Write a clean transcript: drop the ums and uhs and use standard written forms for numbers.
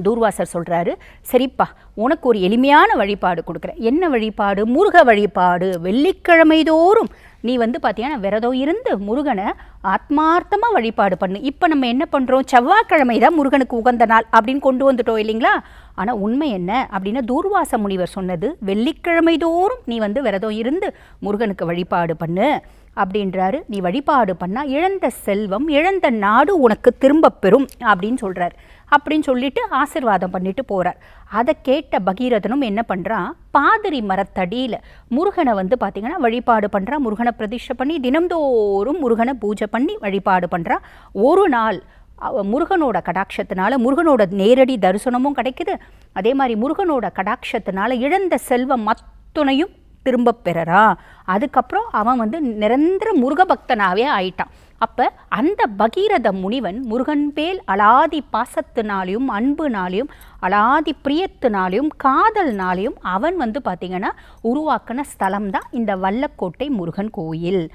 தூர்வாசர் சொல்கிறாரு, சரிப்பா உனக்கு ஒரு எளிமையான வழிபாடு கொடுக்குறேன். என்ன வழிபாடு? முருக வழிபாடு. வெள்ளிக்கிழமை தோறும் நீ பார்த்தீங்கன்னா விரதம் இருந்து முருகனை ஆத்மார்த்தமாக வழிபாடு பண்ணு. இப்போ நம்ம என்ன பண்ணுறோம், செவ்வாய்க்கிழமை தான் முருகனுக்கு உகந்த நாள் அப்படின்னு கொண்டு வந்துட்டோம் இல்லைங்களா? ஆனால் உண்மை என்ன அப்படின்னா, தூர்வாச முனிவர் சொன்னது வெள்ளிக்கிழமை தோறும் நீ விரதம் இருந்து முருகனுக்கு வழிபாடு பண்ணு அப்படின்றாரு. நீ வழிபாடு பண்ணால் இழந்த செல்வம் இழந்த நாடு உனக்கு திரும்ப பெறும் அப்படின்னு சொல்கிறார். அப்படின்னு சொல்லிட்டு ஆசிர்வாதம் பண்ணிட்டு போகிறார். அதை கேட்ட பகீரதனும் என்ன பண்ணுறான், பாதிரி மரத்தடியில் முருகனை பார்த்திங்கன்னா வழிபாடு பண்ணுறான். முருகனை பிரதிஷ்டை பண்ணி தினம்தோறும் முருகனை பூஜை பண்ணி வழிபாடு பண்ணுறான். ஒரு நாள் முருகனோட கடாட்சத்தினால முருகனோட நேரடி தரிசனமும் கிடைக்குது. அதே மாதிரி முருகனோட கடாட்சத்தினால இழந்த செல்வம் அத்துணையும் திரும்ப பெறறான். அதுக்கப்புறம் அவன் நிரந்தர முருக பக்தனாகவே ஆயிட்டான். அப்போ அந்த பகீரத முனிவன் முருகன் பேல் அலாதி பாசத்தினாலையும் அன்புனாலையும் அலாதி பிரியத்தினாலையும் காதல்னாலையும் அவன் பார்த்திங்கன்னா உருவாக்கின ஸ்தலம் தான் இந்த வல்லக்கோட்டை முருகன் கோயில்.